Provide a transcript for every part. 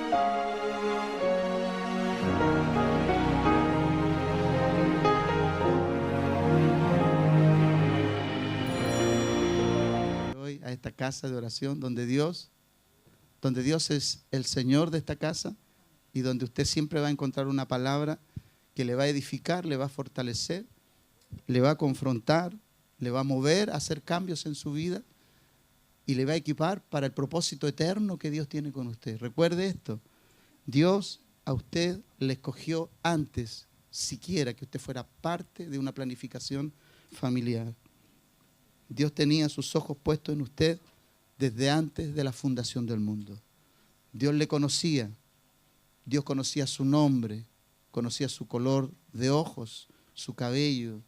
Hoy a esta casa de oración donde Dios es el Señor de esta casa y donde usted siempre va a encontrar una palabra que le va a edificar, le va a fortalecer, le va a confrontar, le va a mover a hacer cambios en su vida y le va a equipar para el propósito eterno que Dios tiene con usted. Recuerde esto, Dios a usted le escogió antes siquiera que usted fuera parte de una planificación familiar. Dios tenía sus ojos puestos en usted desde antes de la fundación del mundo. Dios le conocía, Dios conocía su nombre, conocía su color de ojos, su cabello.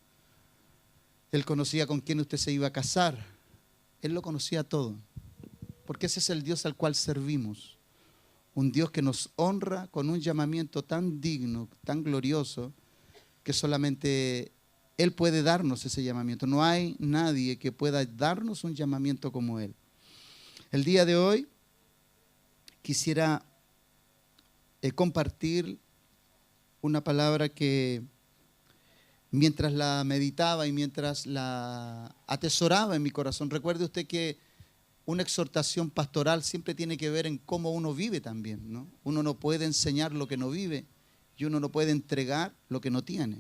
Él conocía con quién usted se iba a casar. Él lo conocía todo, porque ese es el Dios al cual servimos. Un Dios que nos honra con un llamamiento tan digno, tan glorioso, que solamente Él puede darnos ese llamamiento. No hay nadie que pueda darnos un llamamiento como Él. El día de hoy quisiera compartir una palabra que mientras la meditaba y mientras la atesoraba en mi corazón, recuerde usted que una exhortación pastoral siempre tiene que ver en cómo uno vive también, ¿no? Uno no puede enseñar lo que no vive y uno no puede entregar lo que no tiene.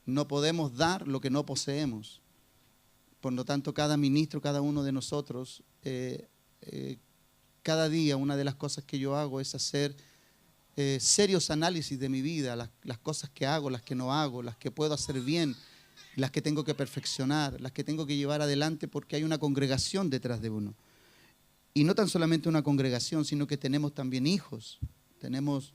No podemos dar lo que no poseemos. Por lo tanto, cada ministro, cada uno de nosotros, cada día una de las cosas que yo hago es hacer serios análisis de mi vida, las cosas que hago, las que no hago, las que puedo hacer bien, las que tengo que perfeccionar, las que tengo que llevar adelante porque hay una congregación detrás de uno. Y no tan solamente una congregación, sino que tenemos también hijos, tenemos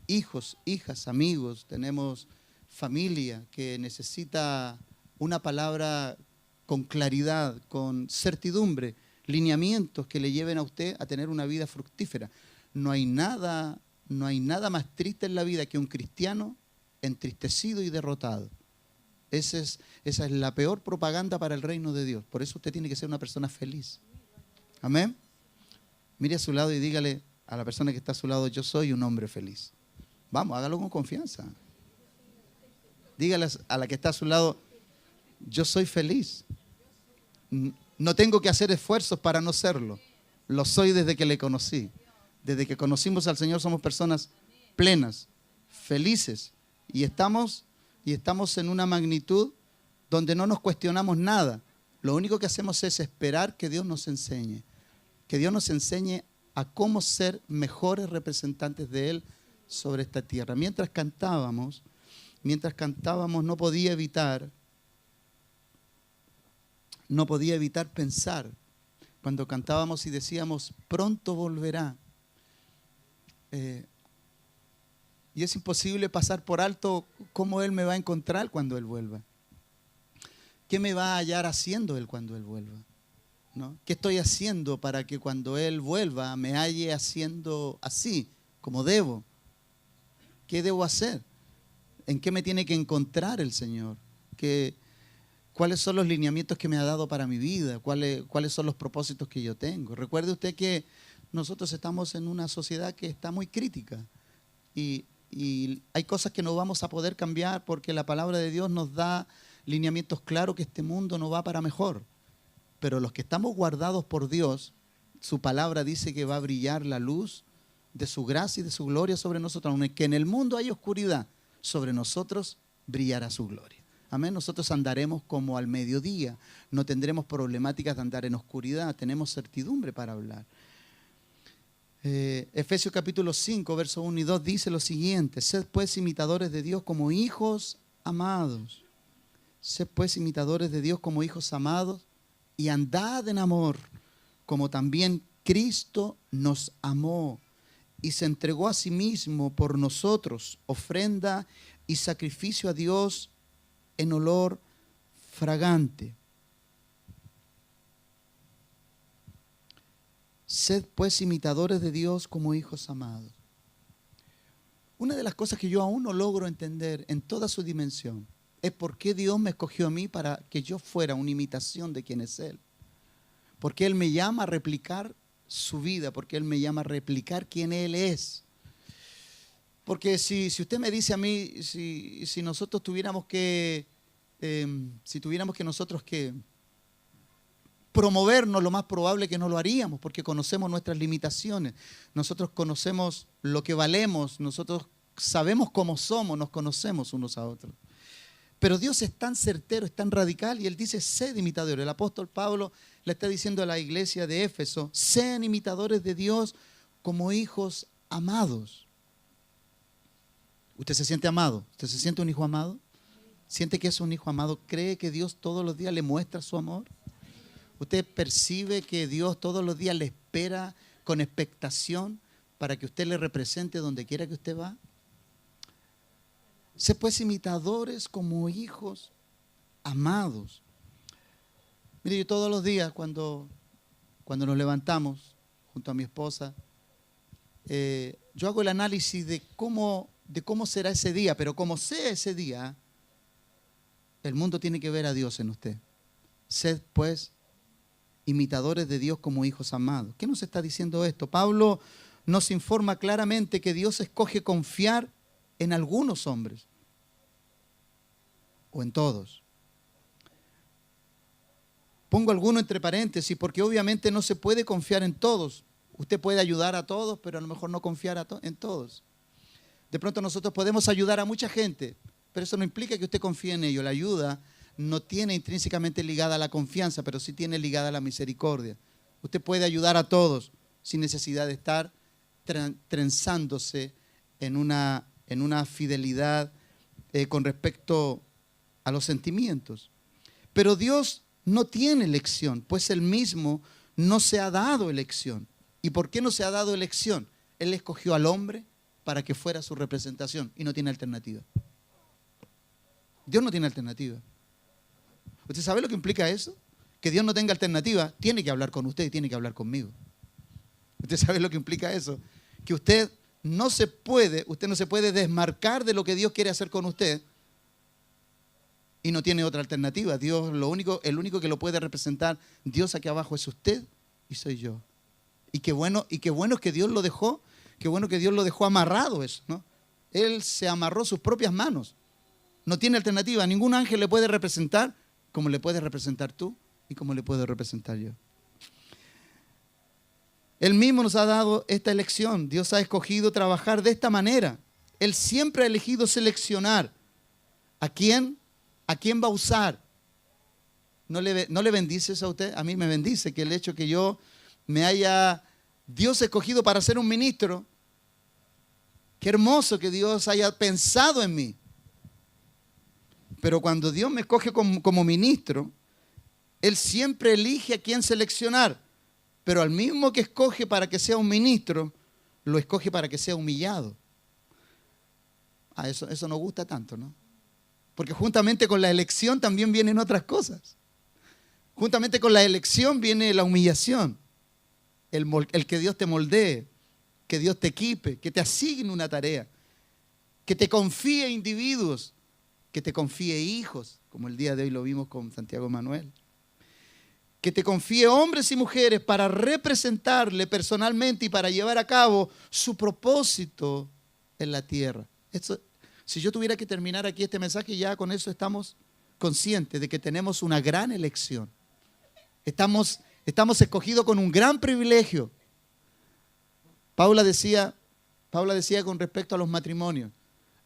hijos, hijas, amigos, tenemos familia que necesita una palabra con claridad, con certidumbre, lineamientos que le lleven a usted a tener una vida fructífera. No hay nada más triste en la vida que un cristiano entristecido y derrotado. Esa es la peor propaganda para el reino de Dios. Por eso usted tiene que ser una persona feliz. Amén. Mire a su lado y dígale a la persona que está a su lado, yo soy un hombre feliz. Vamos, hágalo con confianza. Dígale a la que está a su lado, yo soy feliz. No tengo que hacer esfuerzos para no serlo. Lo soy desde que le conocí. Desde que conocimos al Señor somos personas plenas, felices. Y estamos en una magnitud donde no nos cuestionamos nada. Lo único que hacemos es esperar que Dios nos enseñe. Que Dios nos enseñe a cómo ser mejores representantes de Él sobre esta tierra. Mientras cantábamos no podía evitar pensar. Cuando cantábamos y decíamos, pronto volverá. Y es imposible pasar por alto cómo Él me va a encontrar cuando Él vuelva. ¿Qué me va a hallar haciendo Él cuando Él vuelva? ¿No? ¿Qué estoy haciendo para que cuando Él vuelva me halle haciendo así, como debo? ¿Qué debo hacer? ¿En qué me tiene que encontrar el Señor? ¿Cuáles son los lineamientos que me ha dado para mi vida? ¿Cuáles son los propósitos que yo tengo? Recuerde usted que nosotros estamos en una sociedad que está muy crítica y hay cosas que no vamos a poder cambiar porque la palabra de Dios nos da lineamientos claros que este mundo no va para mejor. Pero los que estamos guardados por Dios, su palabra dice que va a brillar la luz de su gracia y de su gloria sobre nosotros. Aunque en el mundo hay oscuridad, sobre nosotros brillará su gloria. Amén. Nosotros andaremos como al mediodía. No tendremos problemáticas de andar en oscuridad. Tenemos certidumbre para hablar. Efesios capítulo 5, versos 1 y 2 dice lo siguiente. Sed pues imitadores de Dios como hijos amados. Sed pues imitadores de Dios como hijos amados y andad en amor, como también Cristo nos amó y se entregó a sí mismo por nosotros, ofrenda y sacrificio a Dios en olor fragante. Sed pues imitadores de Dios como hijos amados. Una de las cosas que yo aún no logro entender en toda su dimensión es por qué Dios me escogió a mí para que yo fuera una imitación de quién es Él. Porque Él me llama a replicar su vida, porque Él me llama a replicar quién Él es. Porque si usted me dice a mí, si nosotros tuviéramos que, nosotros que promovernos, lo más probable es que no lo haríamos, porque conocemos nuestras limitaciones, nosotros conocemos lo que valemos, nosotros sabemos cómo somos, nos conocemos unos a otros. Pero Dios es tan certero, es tan radical, y Él dice, sed imitadores. El apóstol Pablo le está diciendo a la iglesia de Éfeso, sean imitadores de Dios como hijos amados. ¿Usted se siente amado? ¿Usted se siente un hijo amado? ¿Siente que es un hijo amado? ¿Cree que Dios todos los días le muestra su amor? ¿Usted percibe que Dios todos los días le espera con expectación para que usted le represente donde quiera que usted va? Sé pues imitadores como hijos amados. Mire, yo todos los días cuando nos levantamos junto a mi esposa, yo hago el análisis de cómo será ese día, pero como sea ese día, el mundo tiene que ver a Dios en usted. Sed pues imitadores de Dios como hijos amados. ¿Qué nos está diciendo esto? Pablo nos informa claramente que Dios escoge confiar en algunos hombres o en todos. Pongo alguno entre paréntesis porque obviamente no se puede confiar en todos. Usted puede ayudar a todos, pero a lo mejor no confiar en todos. De pronto nosotros podemos ayudar a mucha gente, pero eso no implica que usted confíe en ellos. La ayuda no tiene intrínsecamente ligada a la confianza, pero sí tiene ligada a la misericordia. Usted puede ayudar a todos sin necesidad de estar trenzándose en una fidelidad con respecto a los sentimientos. Pero Dios no tiene elección, pues Él mismo no se ha dado elección. ¿Y por qué no se ha dado elección? Él escogió al hombre para que fuera su representación y no tiene alternativa. Dios no tiene alternativa. ¿Usted sabe lo que implica eso? Que Dios no tenga alternativa, tiene que hablar con usted y tiene que hablar conmigo. ¿Usted sabe lo que implica eso? Que usted no se puede desmarcar de lo que Dios quiere hacer con usted y no tiene otra alternativa. Dios, el único que lo puede representar, Dios aquí abajo es usted y soy yo. Y qué bueno es que Dios lo dejó, qué bueno que Dios lo dejó amarrado eso, ¿no? Él se amarró sus propias manos. No tiene alternativa. Ningún ángel le puede representar como le puedes representar tú y como le puedo representar yo. Él mismo nos ha dado esta elección. Dios ha escogido trabajar de esta manera. Él siempre ha elegido seleccionar a quién va a usar. ¿No le bendice eso a usted? A mí me bendice que el hecho que yo me haya Dios escogido para ser un ministro. Qué hermoso que Dios haya pensado en mí. Pero cuando Dios me escoge como ministro, Él siempre elige a quién seleccionar. Pero al mismo que escoge para que sea un ministro, lo escoge para que sea humillado. Eso nos gusta tanto, ¿no? Porque juntamente con la elección también vienen otras cosas. Juntamente con la elección viene la humillación. El que Dios te moldee, que Dios te equipe, que te asigne una tarea, que te confíe individuos, que te confíe hijos, como el día de hoy lo vimos con Santiago Manuel. Que te confíe hombres y mujeres para representarle personalmente y para llevar a cabo su propósito en la tierra. Si yo tuviera que terminar aquí este mensaje, ya con eso estamos conscientes de que tenemos una gran elección. Estamos escogidos con un gran privilegio. Paula decía con respecto a los matrimonios,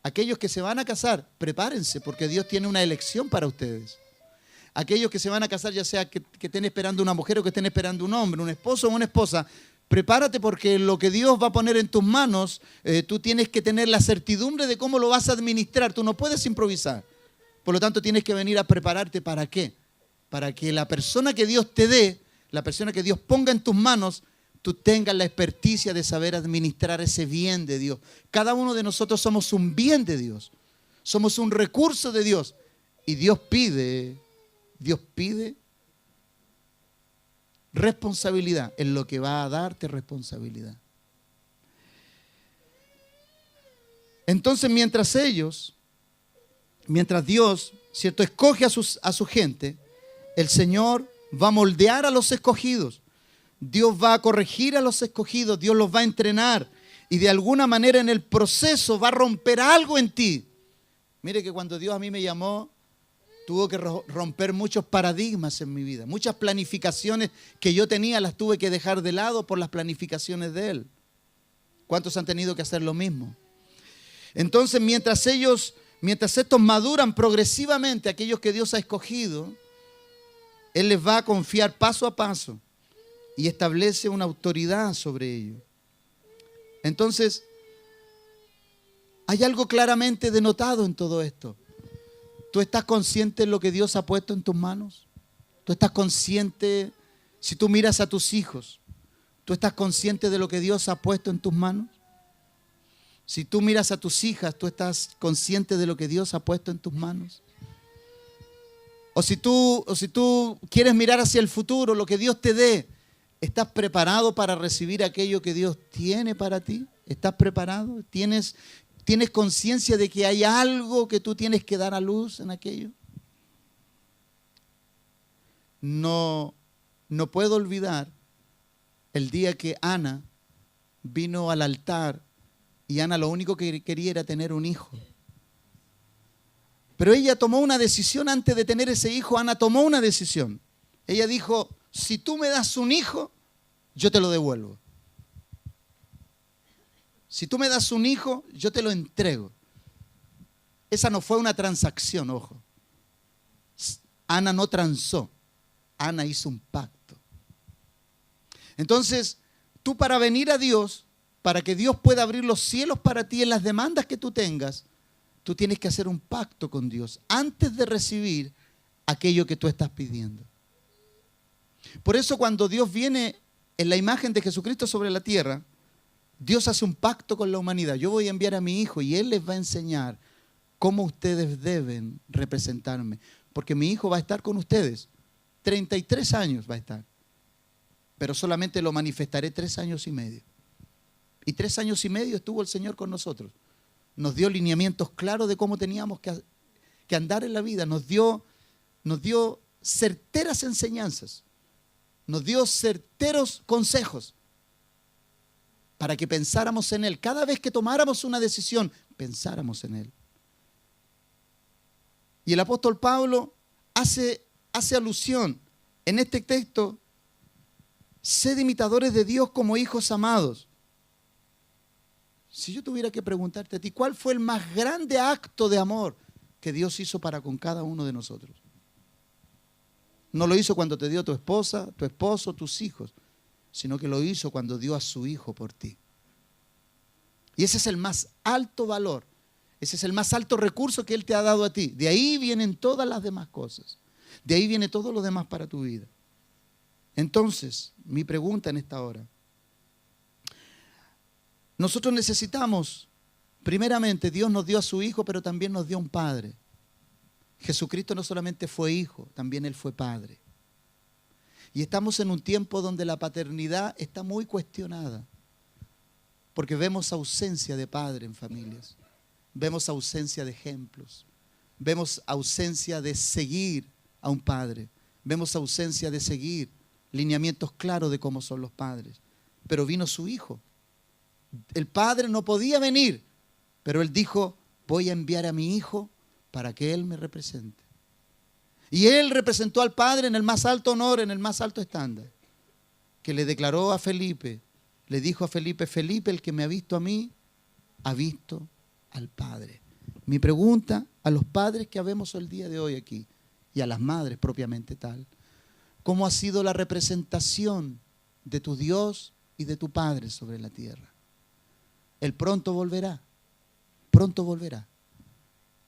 aquellos que se van a casar, prepárense porque Dios tiene una elección para ustedes. Aquellos que se van a casar, ya sea que estén esperando una mujer o que estén esperando un hombre, un esposo o una esposa, prepárate porque lo que Dios va a poner en tus manos, tú tienes que tener la certidumbre de cómo lo vas a administrar. Tú no puedes improvisar. Por lo tanto, tienes que venir a prepararte. ¿Para qué? Para que la persona que Dios te dé, la persona que Dios ponga en tus manos, tú tengas la experticia de saber administrar ese bien de Dios. Cada uno de nosotros somos un bien de Dios. Somos un recurso de Dios. Y Dios pide responsabilidad en lo que va a darte responsabilidad. Entonces, mientras Dios, ¿cierto?, escoge a su gente, el Señor va a moldear a los escogidos. Dios va a corregir a los escogidos, Dios los va a entrenar y de alguna manera en el proceso va a romper algo en ti. Mire que cuando Dios a mí me llamó, tuvo que romper muchos paradigmas en mi vida. Muchas planificaciones que yo tenía las tuve que dejar de lado por las planificaciones de Él. ¿Cuántos han tenido que hacer lo mismo? Entonces, mientras estos maduran progresivamente, aquellos que Dios ha escogido, Él les va a confiar paso a paso y establece una autoridad sobre ellos. Entonces, hay algo claramente denotado en todo esto. ¿Tú estás consciente de lo que Dios ha puesto en tus manos? ¿Tú estás consciente, si tú miras a tus hijos, tú estás consciente de lo que Dios ha puesto en tus manos? Si tú miras a tus hijas, ¿tú estás consciente de lo que Dios ha puesto en tus manos? O si tú quieres mirar hacia el futuro, lo que Dios te dé, ¿estás preparado para recibir aquello que Dios tiene para ti? ¿Estás preparado? ¿Tienes conciencia de que hay algo que tú tienes que dar a luz en aquello? No puedo olvidar el día que Ana vino al altar y Ana lo único que quería era tener un hijo. Pero ella tomó una decisión antes de tener ese hijo. Ana tomó una decisión. Ella dijo, si tú me das un hijo, yo te lo devuelvo. Si tú me das un hijo, yo te lo entrego. Esa no fue una transacción, ojo. Ana no transó. Ana hizo un pacto. Entonces, tú para venir a Dios, para que Dios pueda abrir los cielos para ti en las demandas que tú tengas, tú tienes que hacer un pacto con Dios antes de recibir aquello que tú estás pidiendo. Por eso cuando Dios viene en la imagen de Jesucristo sobre la tierra, Dios hace un pacto con la humanidad. Yo voy a enviar a mi hijo y Él les va a enseñar cómo ustedes deben representarme. Porque mi hijo va a estar con ustedes. 33 años va a estar. Pero solamente lo manifestaré 3 años y medio. Y 3 años y medio estuvo el Señor con nosotros. Nos dio lineamientos claros de cómo teníamos que andar en la vida. Nos dio certeras enseñanzas. Nos dio certeros consejos para que pensáramos en Él. Cada vez que tomáramos una decisión, pensáramos en Él. Y el apóstol Pablo hace alusión en este texto: sed imitadores de Dios como hijos amados. Si yo tuviera que preguntarte a ti, ¿cuál fue el más grande acto de amor que Dios hizo para con cada uno de nosotros? No lo hizo cuando te dio tu esposa, tu esposo, tus hijos, sino que lo hizo cuando dio a su hijo por ti. Y ese es el más alto valor, ese es el más alto recurso que Él te ha dado a ti. De ahí vienen todas las demás cosas, de ahí viene todo lo demás para tu vida. Entonces, mi pregunta en esta hora: nosotros necesitamos, primeramente, Dios nos dio a su hijo, pero también nos dio un padre. Jesucristo no solamente fue hijo, también Él fue padre. Y estamos en un tiempo donde la paternidad está muy cuestionada, porque vemos ausencia de padre en familias, vemos ausencia de ejemplos, vemos ausencia de seguir a un padre, vemos ausencia de seguir lineamientos claros de cómo son los padres. Pero vino su hijo. El padre no podía venir, pero Él dijo: voy a enviar a mi hijo para que Él me represente. Y Él representó al Padre en el más alto honor, en el más alto estándar, que le declaró a Felipe, le dijo a Felipe: Felipe, el que me ha visto a mí, ha visto al Padre. Mi pregunta a los padres que habemos el día de hoy aquí, y a las madres propiamente tal: ¿cómo ha sido la representación de tu Dios y de tu Padre sobre la tierra? Él pronto volverá, pronto volverá.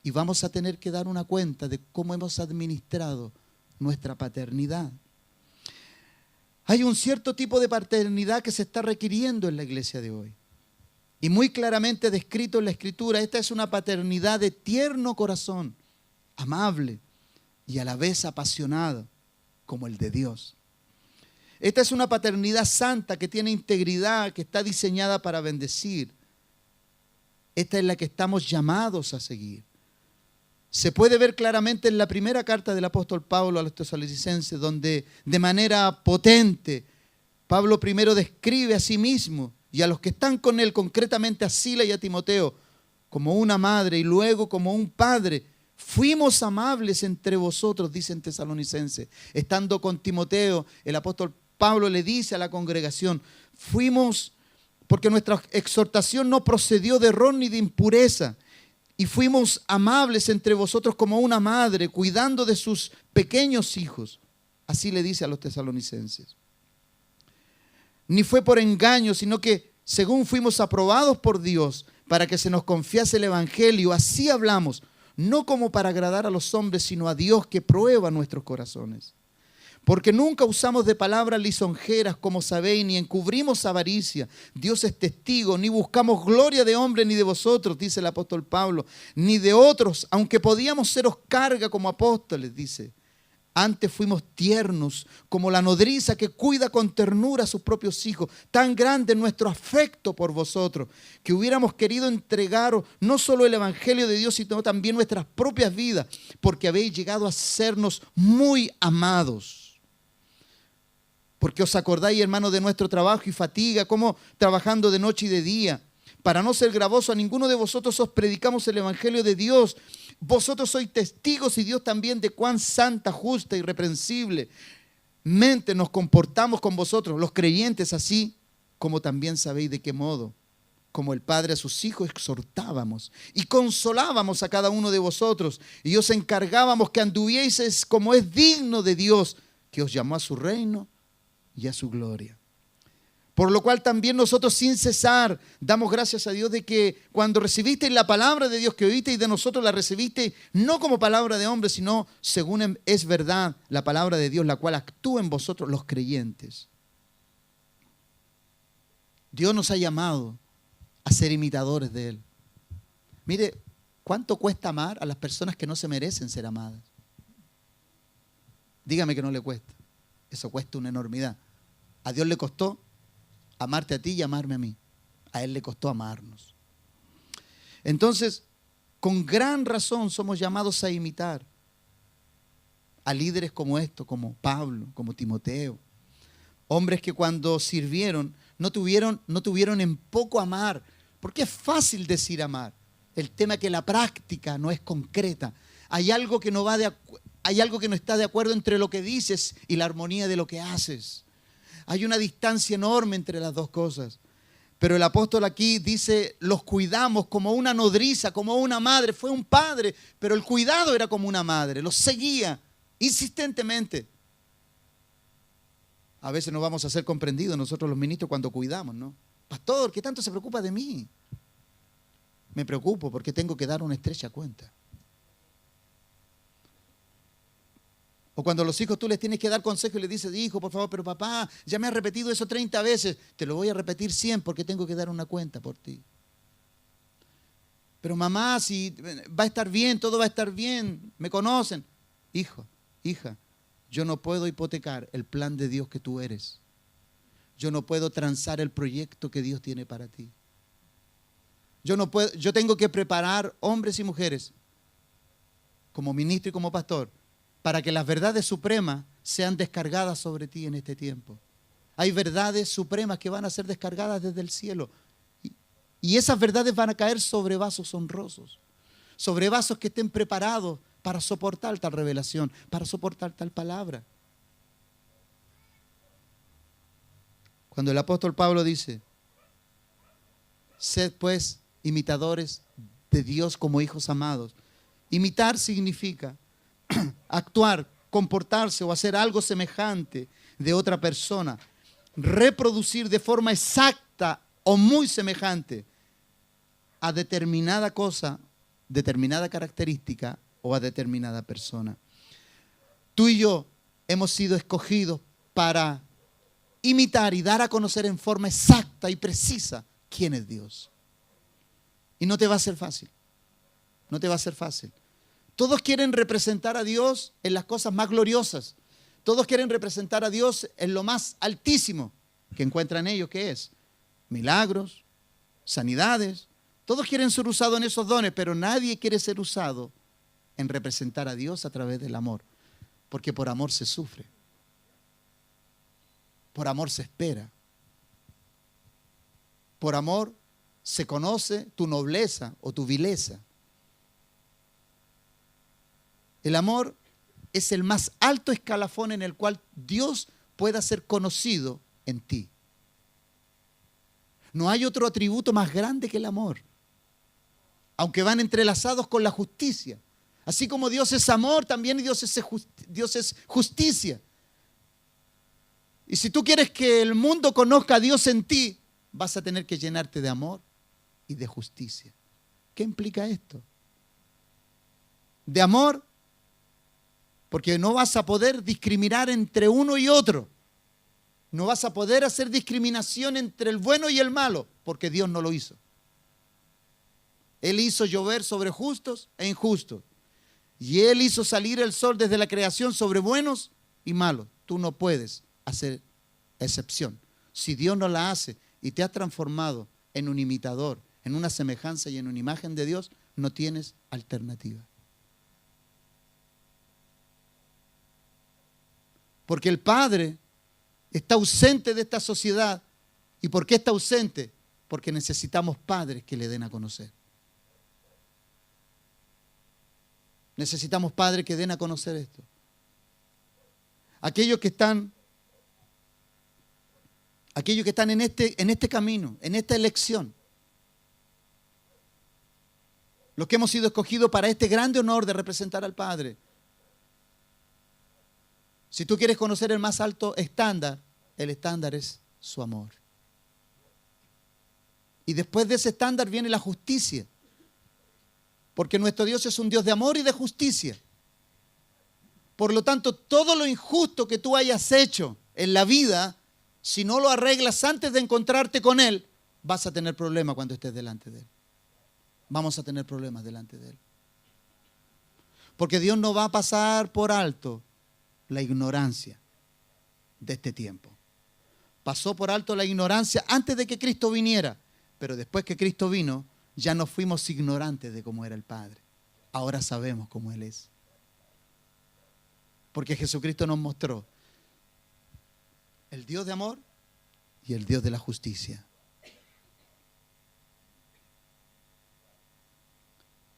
Y vamos a tener que dar una cuenta de cómo hemos administrado nuestra paternidad. Hay un cierto tipo de paternidad que se está requiriendo en la iglesia de hoy. Y muy claramente descrito en la Escritura: esta es una paternidad de tierno corazón, amable y a la vez apasionada, como el de Dios. Esta es una paternidad santa que tiene integridad, que está diseñada para bendecir. Esta es la que estamos llamados a seguir. Se puede ver claramente en la primera carta del apóstol Pablo a los tesalonicenses, donde de manera potente Pablo primero describe a sí mismo y a los que están con él, concretamente a Sila y a Timoteo, como una madre y luego como un padre. Fuimos amables entre vosotros, dicen Tesalonicenses. Estando con Timoteo, el apóstol Pablo le dice a la congregación, fuimos, porque nuestra exhortación no procedió de error ni de impureza, y fuimos amables entre vosotros como una madre, cuidando de sus pequeños hijos. Así le dice a los tesalonicenses. Ni fue por engaño, sino que según fuimos aprobados por Dios, para que se nos confiase el evangelio, así hablamos, no como para agradar a los hombres, sino a Dios que prueba nuestros corazones. Porque nunca usamos de palabras lisonjeras, como sabéis, ni encubrimos avaricia. Dios es testigo, ni buscamos gloria de hombre ni de vosotros, dice el apóstol Pablo, ni de otros, aunque podíamos seros carga como apóstoles, dice. Antes fuimos tiernos, como la nodriza que cuida con ternura a sus propios hijos. Tan grande es nuestro afecto por vosotros, que hubiéramos querido entregaros no solo el evangelio de Dios, sino también nuestras propias vidas, porque habéis llegado a sernos muy amados. Porque os acordáis, hermanos, de nuestro trabajo y fatiga, como trabajando de noche y de día. Para no ser gravoso, a ninguno de vosotros os predicamos el evangelio de Dios. Vosotros sois testigos y Dios también de cuán santa, justa y irreprensible mente nos comportamos con vosotros, los creyentes, así como también sabéis de qué modo, como el Padre a sus hijos, exhortábamos y consolábamos a cada uno de vosotros y os encargábamos que anduvieseis como es digno de Dios, que os llamó a su reino y a su gloria. Por lo cual también nosotros sin cesar damos gracias a Dios de que cuando recibisteis la palabra de Dios que oísteis de nosotros, la recibisteis no como palabra de hombre, sino según es verdad la palabra de Dios, la cual actúa en vosotros los creyentes. Dios nos ha llamado a ser imitadores de Él. Mire, ¿cuánto cuesta amar a las personas que no se merecen ser amadas? Dígame que no le cuesta. Eso cuesta una enormidad. A Dios le costó amarte a ti y amarme a mí. A Él le costó amarnos. Entonces, con gran razón somos llamados a imitar a líderes como estos, como Pablo, como Timoteo. Hombres que cuando sirvieron no tuvieron en poco amar. Porque es fácil decir amar. El tema es que la práctica no es concreta. Hay algo que no está de acuerdo entre lo que dices y la armonía de lo que haces. Hay una distancia enorme entre las dos cosas. Pero el apóstol aquí dice, los cuidamos como una nodriza, como una madre. Fue un padre, pero el cuidado era como una madre. Los seguía insistentemente. A veces no vamos a ser comprendidos nosotros los ministros cuando cuidamos, ¿no? Pastor, ¿qué tanto se preocupa de mí? Me preocupo porque tengo que dar una estrecha cuenta. O cuando a los hijos tú les tienes que dar consejo y les dices, hijo, por favor, pero papá, ya me has repetido eso 30 veces. Te lo voy a repetir 100 porque tengo que dar una cuenta por ti. Pero mamá, si va a estar bien, todo va a estar bien, me conocen. Hijo, hija, yo no puedo hipotecar el plan de Dios que tú eres. Yo no puedo transar el proyecto que Dios tiene para ti. Yo tengo que preparar hombres y mujeres como ministro y como pastor para que las verdades supremas sean descargadas sobre ti en este tiempo. Hay verdades supremas que van a ser descargadas desde el cielo. Y esas verdades van a caer sobre vasos honrosos, sobre vasos que estén preparados para soportar tal revelación, para soportar tal palabra. Cuando el apóstol Pablo dice, sed pues imitadores de Dios como hijos amados. Imitar significa actuar, comportarse o hacer algo semejante de otra persona. Reproducir de forma exacta o muy semejante a determinada cosa, determinada característica o a determinada persona. Tú y yo hemos sido escogidos para imitar y dar a conocer en forma exacta y precisa quién es Dios. Y no te va a ser fácil. No te va a ser fácil. Todos quieren representar a Dios en las cosas más gloriosas. Todos quieren representar a Dios en lo más altísimo que encuentran ellos, que es milagros, sanidades. Todos quieren ser usados en esos dones, pero nadie quiere ser usado en representar a Dios a través del amor. Porque por amor se sufre. Por amor se espera. Por amor se conoce tu nobleza o tu vileza. El amor es el más alto escalafón en el cual Dios pueda ser conocido en ti. No hay otro atributo más grande que el amor, aunque van entrelazados con la justicia. Así como Dios es amor, también Dios es justicia. Y si tú quieres que el mundo conozca a Dios en ti, vas a tener que llenarte de amor y de justicia. ¿Qué implica esto? De amor, porque no vas a poder discriminar entre uno y otro. No vas a poder hacer discriminación entre el bueno y el malo, porque Dios no lo hizo. Él hizo llover sobre justos e injustos. Y Él hizo salir el sol desde la creación sobre buenos y malos. Tú no puedes hacer excepción. Si Dios no la hace y te has transformado en un imitador, en una semejanza y en una imagen de Dios, no tienes alternativa. Porque el Padre está ausente de esta sociedad. ¿Y por qué está ausente? Porque necesitamos padres que le den a conocer. Necesitamos padres que den a conocer esto. Aquellos que están en este camino, en esta elección. Los que hemos sido escogidos para este grande honor de representar al Padre. Si tú quieres conocer el más alto estándar, el estándar es su amor. Y después de ese estándar viene la justicia. Porque nuestro Dios es un Dios de amor y de justicia. Por lo tanto, todo lo injusto que tú hayas hecho en la vida, si no lo arreglas antes de encontrarte con Él, vas a tener problemas cuando estés delante de Él. Vamos a tener problemas delante de Él. Porque Dios no va a pasar por alto la ignorancia de este tiempo. Pasó por alto la ignorancia antes de que Cristo viniera, pero después que Cristo vino, ya no fuimos ignorantes de cómo era el Padre. Ahora sabemos cómo Él es. Porque Jesucristo nos mostró el Dios de amor y el Dios de la justicia.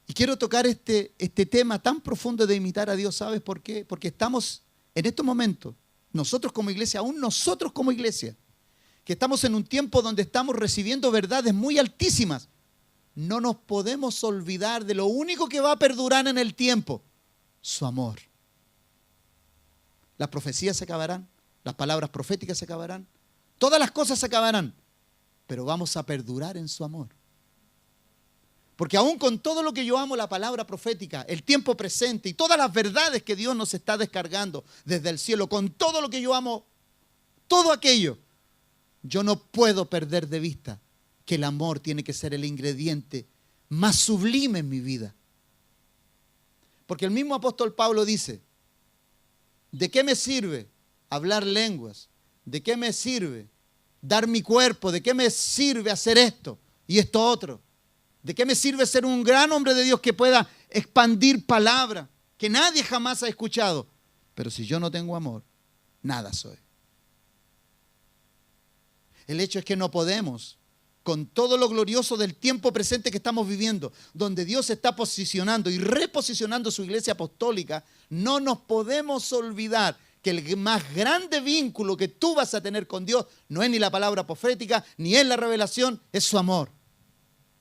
Y quiero tocar este tema tan profundo de imitar a Dios. ¿Sabes por qué? Porque estamos en estos momentos, nosotros como iglesia, aún nosotros como iglesia, que estamos en un tiempo donde estamos recibiendo verdades muy altísimas. No nos podemos olvidar de lo único que va a perdurar en el tiempo: su amor. Las profecías se acabarán, las palabras proféticas se acabarán, todas las cosas se acabarán, pero vamos a perdurar en su amor. Porque aún con todo lo que yo amo, la palabra profética, el tiempo presente y todas las verdades que Dios nos está descargando desde el cielo, con todo lo que yo amo, todo aquello, yo no puedo perder de vista que el amor tiene que ser el ingrediente más sublime en mi vida. Porque el mismo apóstol Pablo dice: ¿de qué me sirve hablar lenguas? ¿De qué me sirve dar mi cuerpo? ¿De qué me sirve hacer esto y esto otro? ¿De qué me sirve ser un gran hombre de Dios que pueda expandir palabra que nadie jamás ha escuchado? Pero si yo no tengo amor, nada soy. El hecho es que no podemos, con todo lo glorioso del tiempo presente que estamos viviendo, donde Dios se está posicionando y reposicionando su iglesia apostólica, no nos podemos olvidar que el más grande vínculo que tú vas a tener con Dios no es ni la palabra profética, ni es la revelación, es su amor.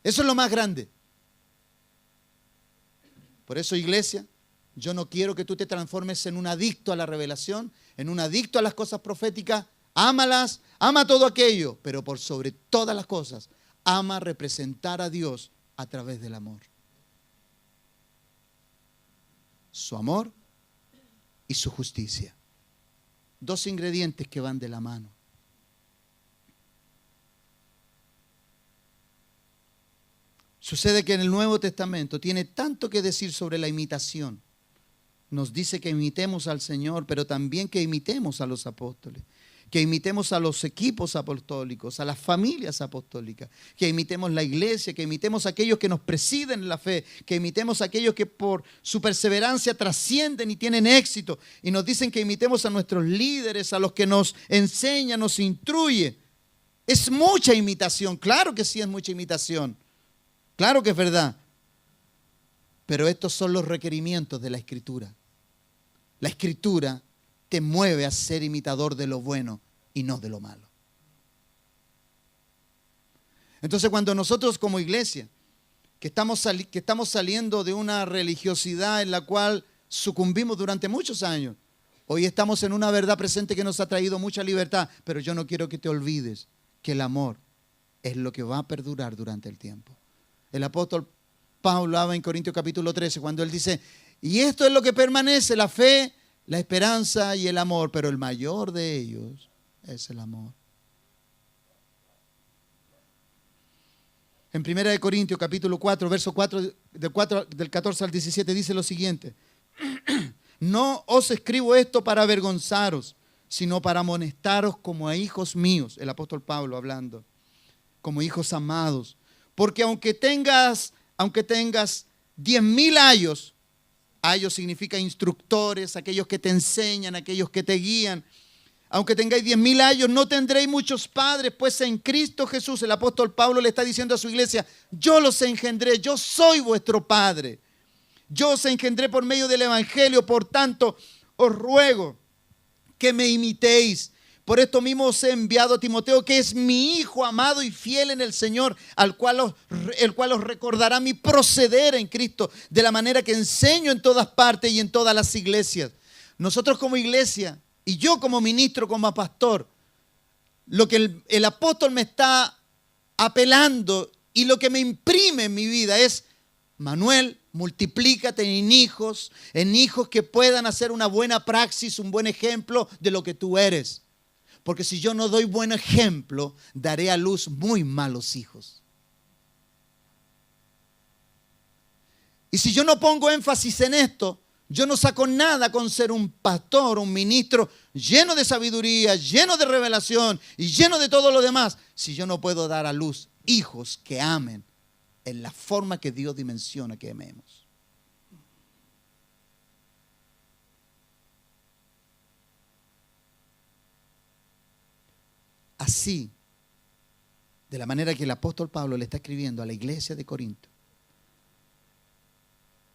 Eso es lo más grande. Por eso, iglesia, yo no quiero que tú te transformes en un adicto a la revelación, en un adicto a las cosas proféticas. Ámalas, ama todo aquello, pero por sobre todas las cosas, ama representar a Dios a través del amor. Su amor y su justicia. Dos ingredientes que van de la mano. Sucede que en el Nuevo Testamento tiene tanto que decir sobre la imitación. Nos dice que imitemos al Señor, pero también que imitemos a los apóstoles. que imitemos a los equipos apostólicos, a las familias apostólicas, que imitemos la iglesia, que imitemos a aquellos que nos presiden en la fe, que imitemos a aquellos que por su perseverancia trascienden y tienen éxito, y nos dicen que imitemos a nuestros líderes, a los que nos enseñan, nos instruye. Es mucha imitación, claro que sí es mucha imitación, claro que es verdad, pero estos son los requerimientos de la Escritura. La Escritura te mueve a ser imitador de lo bueno y no de lo malo. Entonces, cuando nosotros como iglesia, que estamos saliendo de una religiosidad en la cual sucumbimos durante muchos años, hoy estamos en una verdad presente que nos ha traído mucha libertad, pero yo no quiero que te olvides que el amor es lo que va a perdurar durante el tiempo. El apóstol Pablo habla en Corintios capítulo 13, cuando él dice, y esto es lo que permanece, la fe, la esperanza y el amor, pero el mayor de ellos es el amor. En 1 Corintios capítulo 4, verso 4, del 14 al 17 dice lo siguiente: no os escribo esto para avergonzaros, sino para amonestaros como a hijos míos, el apóstol Pablo hablando, como hijos amados. Porque aunque tengas 10.000 ayos, ayos significa instructores, aquellos que te enseñan, aquellos que te guían. Aunque tengáis 10.000 años, no tendréis muchos padres, pues en Cristo Jesús, el apóstol Pablo le está diciendo a su iglesia, yo los engendré, yo soy vuestro padre. Yo os engendré por medio del evangelio, por tanto, os ruego que me imitéis. Por esto mismo os he enviado a Timoteo, que es mi hijo amado y fiel en el Señor, el cual os recordará mi proceder en Cristo, de la manera que enseño en todas partes y en todas las iglesias. Nosotros como iglesia, y yo como ministro, como pastor, lo que el apóstol me está apelando y lo que me imprime en mi vida es, Manuel, multiplícate en hijos que puedan hacer una buena praxis, un buen ejemplo de lo que tú eres. Porque si yo no doy buen ejemplo, daré a luz muy malos hijos. Y si yo no pongo énfasis en esto, yo no saco nada con ser un pastor, un ministro lleno de sabiduría, lleno de revelación y lleno de todo lo demás, si yo no puedo dar a luz hijos que amen en la forma que Dios dimensiona que amemos. Así, de la manera que el apóstol Pablo le está escribiendo a la iglesia de Corinto.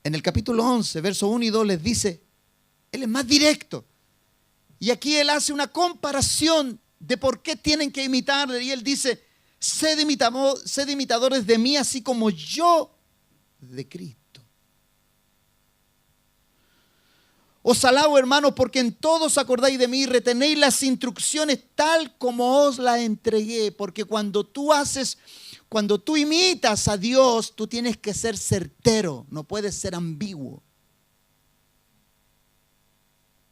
En el capítulo 11, versos 1 y 2 les dice, él es más directo. Y aquí él hace una comparación de por qué tienen que imitarle. Y él dice, sed imitadores de mí, así como yo de Cristo. Os alabo, hermanos, porque en todos acordáis de mí y retenéis las instrucciones tal como os las entregué. Porque cuando tú imitas a Dios, tú tienes que ser certero, no puedes ser ambiguo.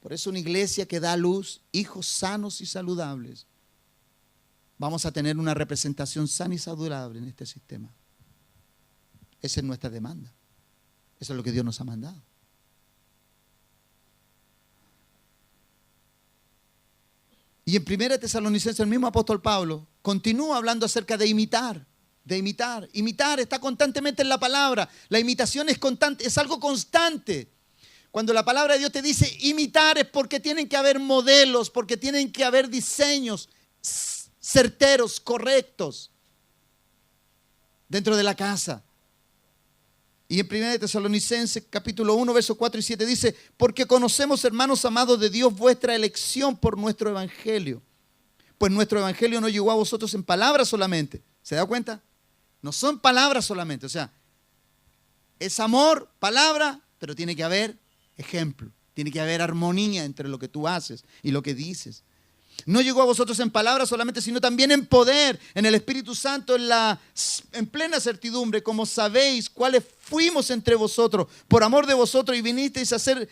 Por eso una iglesia que da a luz hijos sanos y saludables, vamos a tener una representación sana y saludable en este sistema. Esa es nuestra demanda. Eso es lo que Dios nos ha mandado. Y en 1 Tesalonicenses, el mismo apóstol Pablo continúa hablando acerca de imitar. Imitar está constantemente en la palabra. La imitación es constante, es algo constante. Cuando la palabra de Dios te dice imitar es porque tienen que haber modelos, porque tienen que haber diseños certeros, correctos dentro de la casa. Y en 1 Tesalonicenses capítulo 1, versos 4 y 7 dice, porque conocemos, hermanos amados de Dios, vuestra elección por nuestro evangelio. Pues nuestro evangelio no llegó a vosotros en palabras solamente. ¿Se da cuenta? No son palabras solamente. O sea, es amor, palabra, pero tiene que haber ejemplo. Tiene que haber armonía entre lo que tú haces y lo que dices. No llegó a vosotros en palabras solamente, sino también en poder, en el Espíritu Santo, en plena certidumbre, como sabéis cuáles fuimos entre vosotros, por amor de vosotros, y vinisteis a ser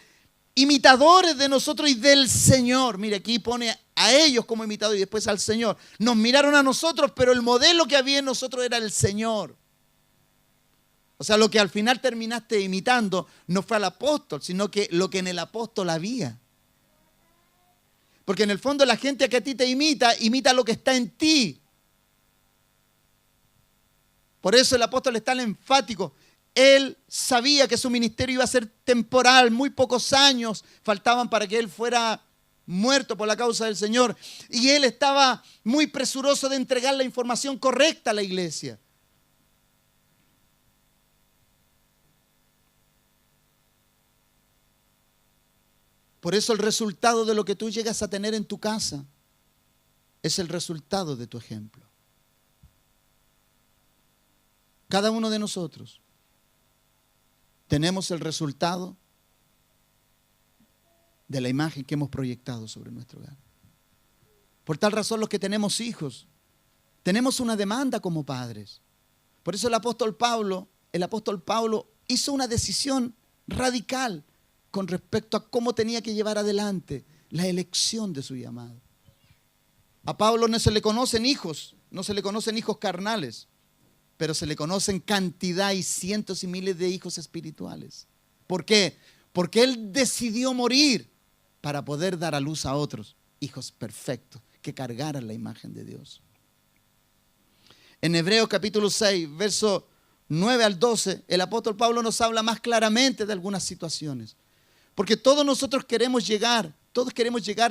imitadores de nosotros y del Señor. Mire, aquí pone a ellos como imitadores y después al Señor. Nos miraron a nosotros, pero el modelo que había en nosotros era el Señor. O sea, lo que al final terminaste imitando no fue al apóstol, sino que lo que en el apóstol había. Porque en el fondo la gente que a ti te imita lo que está en ti. Por eso el apóstol es tan enfático. Él sabía que su ministerio iba a ser temporal, muy pocos años faltaban para que él fuera muerto por la causa del Señor. Y él estaba muy presuroso de entregar la información correcta a la iglesia. Por eso el resultado de lo que tú llegas a tener en tu casa es el resultado de tu ejemplo. Cada uno de nosotros tenemos el resultado de la imagen que hemos proyectado sobre nuestro hogar. Por tal razón, los que tenemos hijos, tenemos una demanda como padres. Por eso el apóstol Pablo hizo una decisión radical con respecto a cómo tenía que llevar adelante la elección de su llamado. A Pablo no se le conocen hijos, no se le conocen hijos carnales, pero se le conocen cantidad y cientos y miles de hijos espirituales. ¿Por qué? Porque él decidió morir para poder dar a luz a otros hijos perfectos que cargaran la imagen de Dios. En Hebreos capítulo 6, verso 9 al 12, el apóstol Pablo nos habla más claramente de algunas situaciones. Porque todos nosotros queremos llegar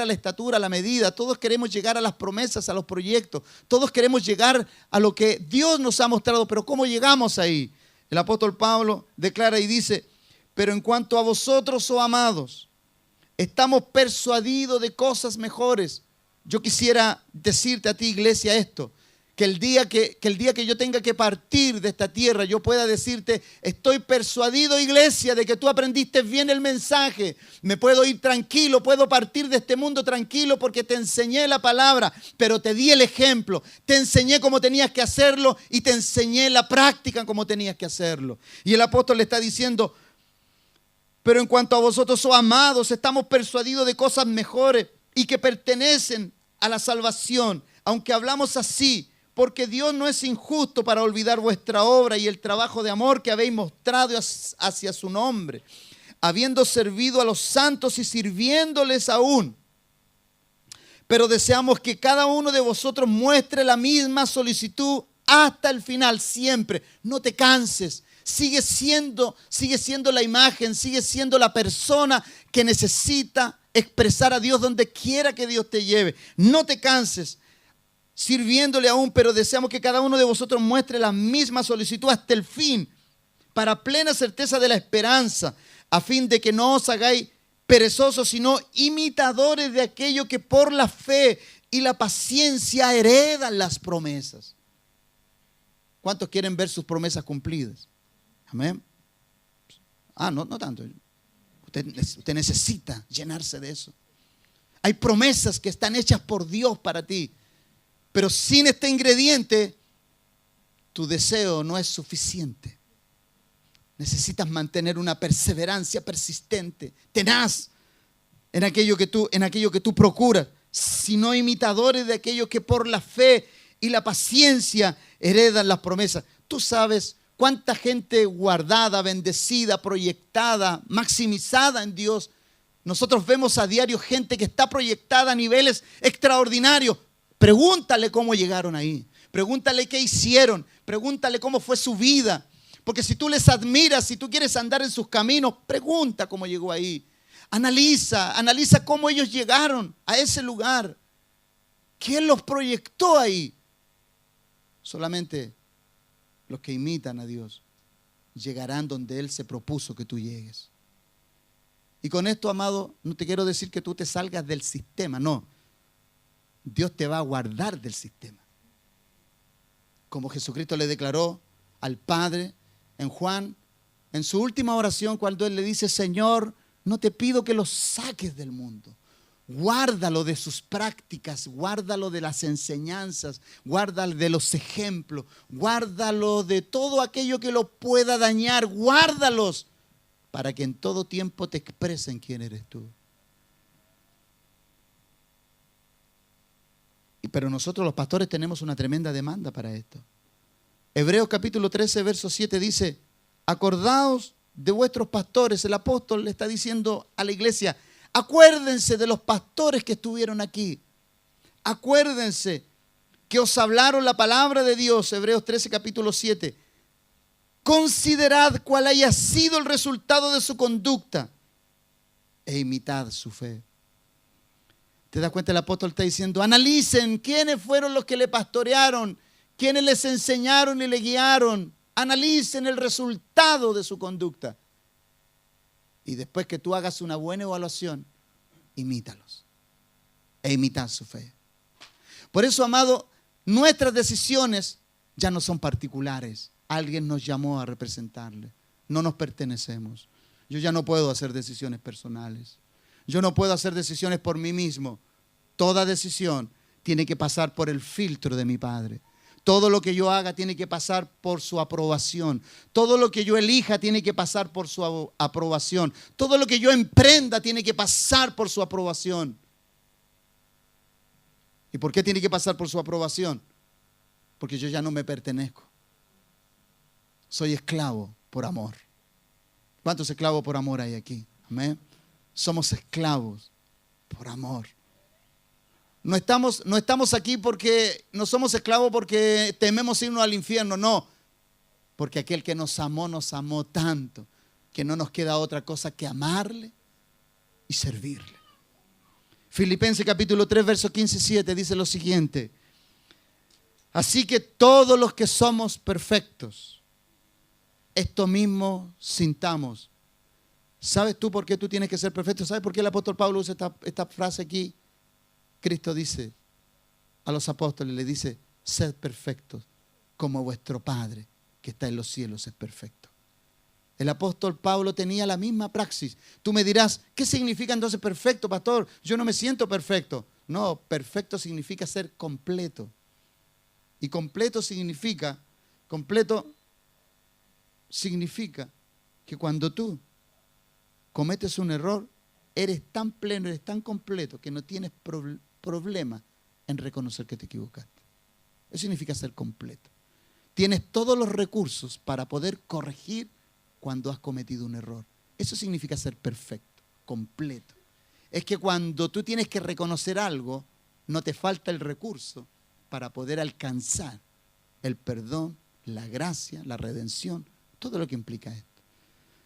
a la estatura, a la medida, todos queremos llegar a las promesas, a los proyectos, todos queremos llegar a lo que Dios nos ha mostrado, pero ¿cómo llegamos ahí? El apóstol Pablo declara y dice, pero en cuanto a vosotros, oh amados, estamos persuadidos de cosas mejores. Yo quisiera decirte a ti, iglesia, esto, que el día que yo tenga que partir de esta tierra, yo pueda decirte, estoy persuadido, iglesia, de que tú aprendiste bien el mensaje. Me puedo ir tranquilo, puedo partir de este mundo tranquilo porque te enseñé la palabra, pero te di el ejemplo, te enseñé cómo tenías que hacerlo y te enseñé la práctica cómo tenías que hacerlo. Y el apóstol le está diciendo, pero en cuanto a vosotros, oh amados, estamos persuadidos de cosas mejores y que pertenecen a la salvación, aunque hablamos así, porque Dios no es injusto para olvidar vuestra obra y el trabajo de amor que habéis mostrado hacia su nombre, habiendo servido a los santos y sirviéndoles aún. Pero deseamos que cada uno de vosotros muestre la misma solicitud hasta el final, siempre. No te canses. Sigue siendo la imagen, sigue siendo la persona que necesita expresar a Dios donde quiera que Dios te lleve. No te canses. Sirviéndole aún, pero deseamos que cada uno de vosotros muestre la misma solicitud hasta el fin, para plena certeza de la esperanza, a fin de que no os hagáis perezosos, sino imitadores de aquello que por la fe y la paciencia heredan las promesas. ¿Cuántos quieren ver sus promesas cumplidas? Amén. No tanto. Usted necesita llenarse de eso. Hay promesas que están hechas por Dios para ti. Pero sin este ingrediente, tu deseo no es suficiente. Necesitas mantener una perseverancia persistente, tenaz, en aquello que tú procuras, sino imitadores de aquello que por la fe y la paciencia heredan las promesas. Tú sabes cuánta gente guardada, bendecida, proyectada, maximizada en Dios. Nosotros vemos a diario gente que está proyectada a niveles extraordinarios. Pregúntale cómo llegaron ahí. Pregúntale qué hicieron. Pregúntale cómo fue su vida. Porque si tú les admiras, si tú quieres andar en sus caminos, pregunta cómo llegó ahí. Analiza cómo ellos llegaron a ese lugar. ¿Quién los proyectó ahí? Solamente los que imitan a Dios llegarán donde Él se propuso que tú llegues. Y con esto, amado, no te quiero decir que tú te salgas del sistema, no. Dios te va a guardar del sistema. Como Jesucristo le declaró al Padre en Juan, en su última oración, cuando Él le dice, Señor, no te pido que los saques del mundo. Guárdalo de sus prácticas, guárdalo de las enseñanzas, guárdalo de los ejemplos, guárdalo de todo aquello que lo pueda dañar, guárdalos para que en todo tiempo te expresen quién eres tú. Pero nosotros los pastores tenemos una tremenda demanda para esto. Hebreos capítulo 13, verso 7 dice, acordaos de vuestros pastores. El apóstol le está diciendo a la iglesia, Acuérdense de los pastores que estuvieron aquí. Acuérdense que os hablaron la palabra de Dios, Hebreos 13, capítulo 7. Considerad cuál haya sido el resultado de su conducta e imitad su fe. ¿Te das cuenta? El apóstol está diciendo, analicen quiénes fueron los que le pastorearon, quiénes les enseñaron y le guiaron. Analicen el resultado de su conducta. Y después que tú hagas una buena evaluación, imítalos e imitad su fe. Por eso, amado, nuestras decisiones ya no son particulares. Alguien nos llamó a representarle. No nos pertenecemos. Yo ya no puedo hacer decisiones personales. Yo no puedo hacer decisiones por mí mismo. Toda decisión tiene que pasar por el filtro de mi Padre. Todo lo que yo haga tiene que pasar por su aprobación. Todo lo que yo elija tiene que pasar por su aprobación. Todo lo que yo emprenda tiene que pasar por su aprobación. ¿Y por qué tiene que pasar por su aprobación? Porque yo ya no me pertenezco. Soy esclavo por amor. ¿Cuántos esclavos por amor hay aquí? Amén. Somos esclavos por amor. No estamos aquí porque no somos esclavos porque tememos irnos al infierno, no. Porque aquel que nos amó tanto que no nos queda otra cosa que amarle y servirle. Filipenses capítulo 3, verso 15-7 dice lo siguiente. Así que todos los que somos perfectos, esto mismo sintamos. ¿Sabes tú por qué tú tienes que ser perfecto? ¿Sabes por qué el apóstol Pablo usa esta frase aquí? Cristo dice a los apóstoles, le dice, sed perfectos como vuestro Padre que está en los cielos es perfecto. El apóstol Pablo tenía la misma praxis. Tú me dirás, ¿qué significa entonces perfecto, pastor? Yo no me siento perfecto. No, perfecto significa ser completo. Y completo significa que cuando tú cometes un error, eres tan pleno, eres tan completo que no tienes problema en reconocer que te equivocaste. Eso significa ser completo. Tienes todos los recursos para poder corregir cuando has cometido un error. Eso significa ser perfecto, completo. Es que cuando tú tienes que reconocer algo, no te falta el recurso para poder alcanzar el perdón, la gracia, la redención, todo lo que implica esto.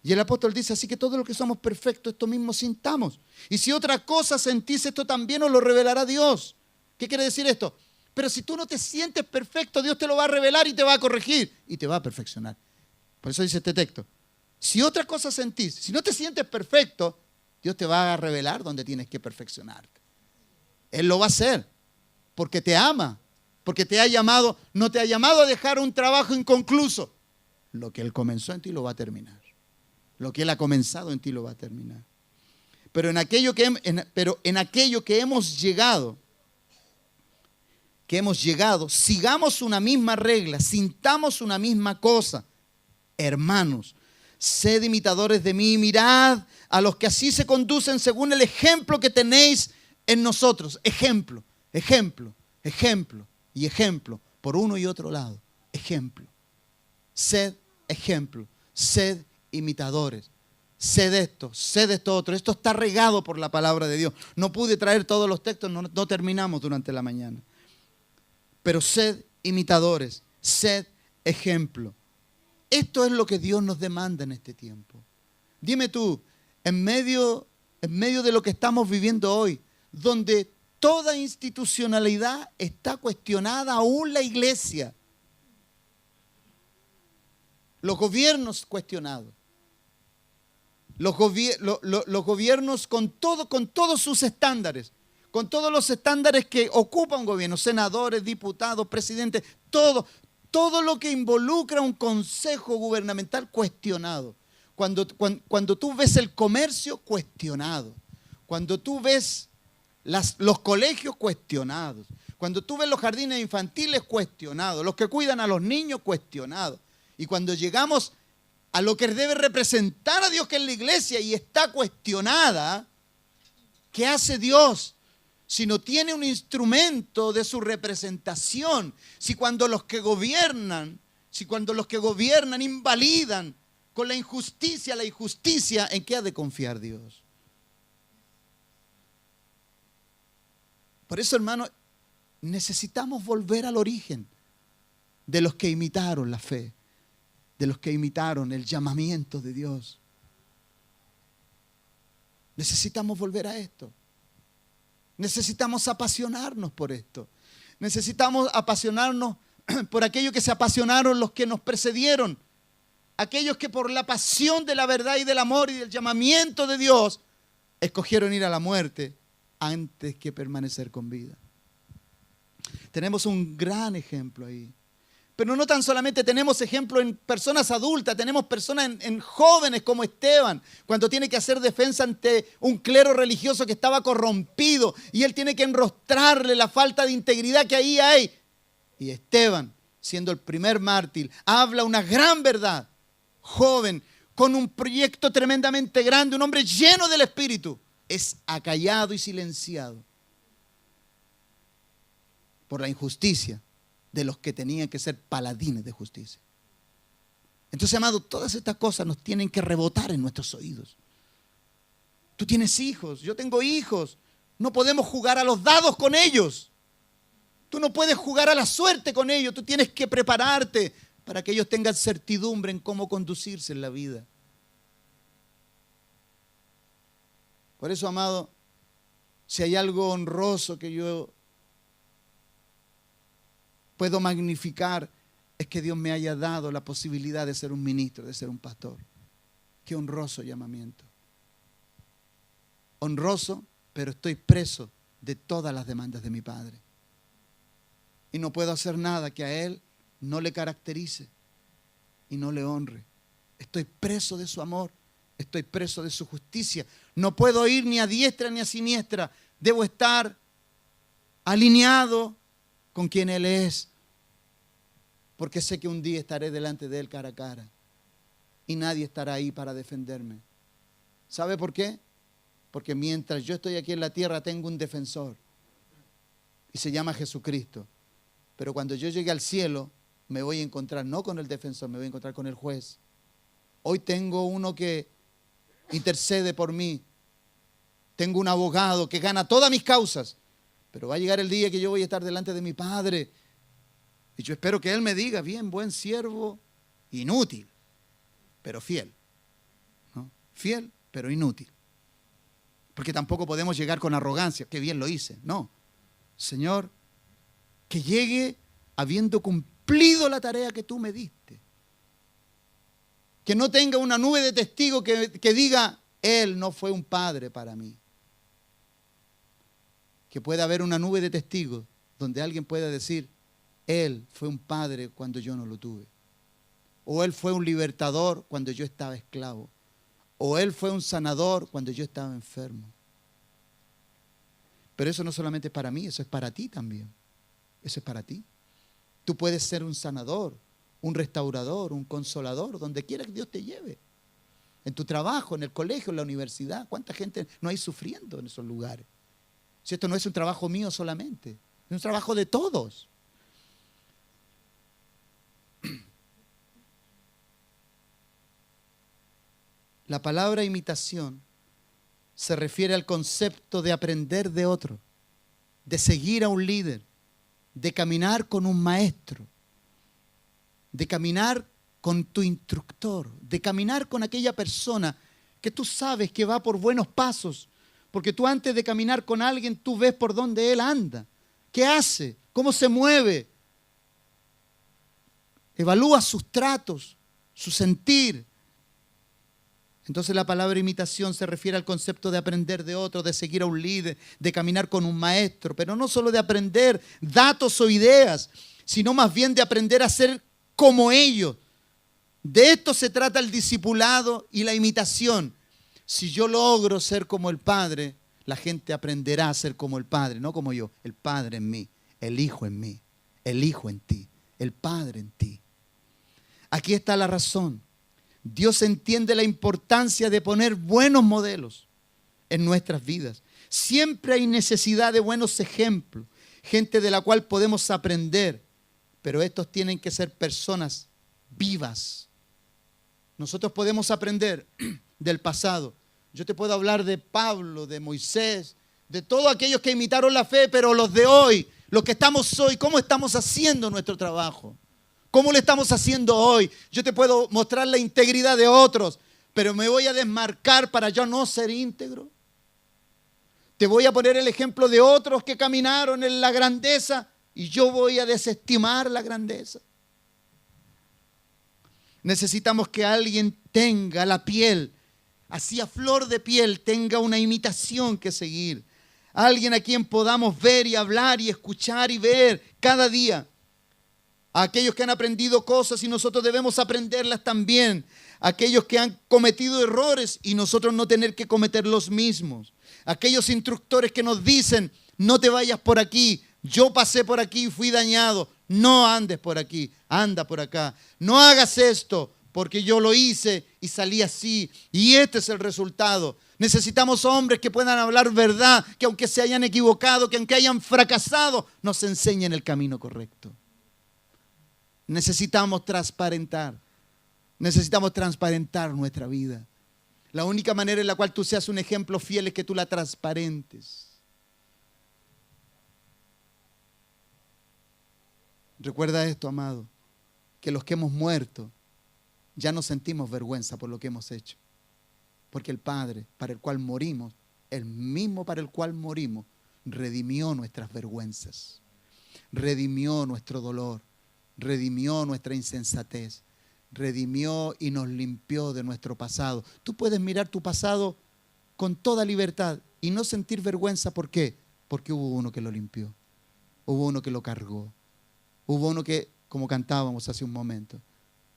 Y el apóstol dice, así que todos los que somos perfectos, esto mismo sintamos. Y si otra cosa sentís, esto también os lo revelará Dios. ¿Qué quiere decir esto? Pero si tú no te sientes perfecto, Dios te lo va a revelar y te va a corregir y te va a perfeccionar. Por eso dice este texto. Si otra cosa sentís, si no te sientes perfecto, Dios te va a revelar dónde tienes que perfeccionarte. Él lo va a hacer porque te ama, porque te ha llamado, no te ha llamado a dejar un trabajo inconcluso. Lo que Él comenzó en ti lo va a terminar. Lo que Él ha comenzado en ti lo va a terminar. Pero en aquello que hemos llegado, sigamos una misma regla, sintamos una misma cosa. Hermanos, sed imitadores de mí, mirad a los que así se conducen según el ejemplo que tenéis en nosotros. Ejemplo, ejemplo, ejemplo y ejemplo, por uno y otro lado. Ejemplo. Sed ejemplo, sed imitadores. Sed esto otro. Esto está regado por la palabra de Dios. No pude traer todos los textos, no terminamos durante la mañana. Pero sed imitadores, sed ejemplo. Esto es lo que Dios nos demanda en este tiempo. Dime tú, en medio de lo que estamos viviendo hoy, donde toda institucionalidad está cuestionada, aún la iglesia, los gobiernos cuestionados, los gobiernos con todos sus estándares, con todos los estándares que ocupa un gobierno, senadores, diputados, presidentes, todo lo que involucra un consejo gubernamental cuestionado. Cuando tú ves el comercio, cuestionado. Cuando tú ves los colegios, cuestionados. Cuando tú ves los jardines infantiles, cuestionados. Los que cuidan a los niños, cuestionados. Y cuando llegamos a lo que debe representar a Dios, que es la iglesia, y está cuestionada, ¿qué hace Dios? Si no tiene un instrumento de su representación, si cuando los que gobiernan invalidan con la injusticia, ¿en qué ha de confiar Dios? Por eso, hermano, necesitamos volver al origen de los que imitaron la fe, de los que imitaron el llamamiento de Dios. Necesitamos volver a esto. Necesitamos apasionarnos por esto. Necesitamos apasionarnos por aquello que se apasionaron los que nos precedieron. Aquellos que por la pasión de la verdad y del amor y del llamamiento de Dios escogieron ir a la muerte antes que permanecer con vida. Tenemos un gran ejemplo ahí. Pero no tan solamente tenemos ejemplo en personas adultas, tenemos personas en jóvenes como Esteban, cuando tiene que hacer defensa ante un clero religioso que estaba corrompido y él tiene que enrostrarle la falta de integridad que ahí hay. Y Esteban, siendo el primer mártir, habla una gran verdad. Joven, con un proyecto tremendamente grande, un hombre lleno del Espíritu, es acallado y silenciado por la injusticia de los que tenían que ser paladines de justicia. Entonces, amado, todas estas cosas nos tienen que rebotar en nuestros oídos. Tú tienes hijos, yo tengo hijos. No podemos jugar a los dados con ellos. Tú no puedes jugar a la suerte con ellos. Tú tienes que prepararte para que ellos tengan certidumbre en cómo conducirse en la vida. Por eso, amado, si hay algo honroso que yo puedo magnificar, es que Dios me haya dado la posibilidad de ser un ministro, de ser un pastor. Qué honroso llamamiento. Honroso, pero estoy preso de todas las demandas de mi Padre. Y no puedo hacer nada que a Él no le caracterice y no le honre. Estoy preso de su amor, estoy preso de su justicia. No puedo ir ni a diestra ni a siniestra. Debo estar alineado con quien Él es. Porque sé que un día estaré delante de Él cara a cara. Y nadie estará ahí para defenderme. ¿Sabe por qué? Porque mientras yo estoy aquí en la tierra tengo un defensor. Y se llama Jesucristo. Pero cuando yo llegue al cielo me voy a encontrar no con el defensor, me voy a encontrar con el juez. Hoy tengo uno que intercede por mí. Tengo un abogado que gana todas mis causas. Pero va a llegar el día que yo voy a estar delante de mi Padre. Y yo espero que Él me diga, bien, buen siervo, inútil, pero fiel. ¿No? Fiel, pero inútil. Porque tampoco podemos llegar con arrogancia, que bien lo hice. No, Señor, que llegue habiendo cumplido la tarea que tú me diste. Que no tenga una nube de testigos que diga, Él no fue un padre para mí. Que pueda haber una nube de testigos donde alguien pueda decir, Él fue un padre cuando yo no lo tuve. O Él fue un libertador cuando yo estaba esclavo. O Él fue un sanador cuando yo estaba enfermo. Pero eso no solamente es para mí, eso es para ti también. Eso es para ti. Tú puedes ser un sanador, un restaurador, un consolador, donde quiera que Dios te lleve. En tu trabajo, en el colegio, en la universidad. ¿Cuánta gente no hay sufriendo en esos lugares? Si esto no es un trabajo mío solamente, es un trabajo de todos. La palabra imitación se refiere al concepto de aprender de otro, de seguir a un líder, de caminar con un maestro, de caminar con tu instructor, de caminar con aquella persona que tú sabes que va por buenos pasos, porque tú antes de caminar con alguien, tú ves por dónde él anda, qué hace, cómo se mueve, evalúa sus tratos, su sentir. Entonces la palabra imitación se refiere al concepto de aprender de otro, de seguir a un líder, de caminar con un maestro, pero no solo de aprender datos o ideas, sino más bien de aprender a ser como ellos. De esto se trata el discipulado y la imitación. Si yo logro ser como el Padre, la gente aprenderá a ser como el Padre, no como yo. El Padre en mí, el Hijo en mí, el Hijo en ti, el Padre en ti. Aquí está la razón. Dios entiende la importancia de poner buenos modelos en nuestras vidas. Siempre hay necesidad de buenos ejemplos, gente de la cual podemos aprender, pero estos tienen que ser personas vivas. Nosotros podemos aprender del pasado. Yo te puedo hablar de Pablo, de Moisés, de todos aquellos que imitaron la fe, pero los de hoy, los que estamos hoy, ¿cómo estamos haciendo nuestro trabajo? ¿Cómo lo estamos haciendo hoy? Yo te puedo mostrar la integridad de otros, pero me voy a desmarcar para yo no ser íntegro. Te voy a poner el ejemplo de otros que caminaron en la grandeza y yo voy a desestimar la grandeza. Necesitamos que alguien tenga la piel, así a flor de piel, tenga una imitación que seguir. Alguien a quien podamos ver y hablar y escuchar y ver cada día. A aquellos que han aprendido cosas y nosotros debemos aprenderlas también. A aquellos que han cometido errores y nosotros no tener que cometer los mismos. Aquellos instructores que nos dicen, no te vayas por aquí, yo pasé por aquí y fui dañado. No andes por aquí, anda por acá. No hagas esto porque yo lo hice y salí así. Y este es el resultado. Necesitamos hombres que puedan hablar verdad, que aunque se hayan equivocado, que aunque hayan fracasado, nos enseñen el camino correcto. Necesitamos transparentar nuestra vida. La única manera en la cual tú seas un ejemplo fiel es que tú la transparentes. Recuerda esto, amado, que los que hemos muerto ya no sentimos vergüenza por lo que hemos hecho. Porque el Padre para el cual morimos, el mismo para el cual morimos, redimió nuestras vergüenzas, redimió nuestro dolor, redimió nuestra insensatez, redimió y nos limpió de nuestro pasado. Tú puedes mirar tu pasado con toda libertad y no sentir vergüenza. ¿Por qué? Porque hubo uno que lo limpió, hubo uno que lo cargó, hubo uno que, como cantábamos hace un momento,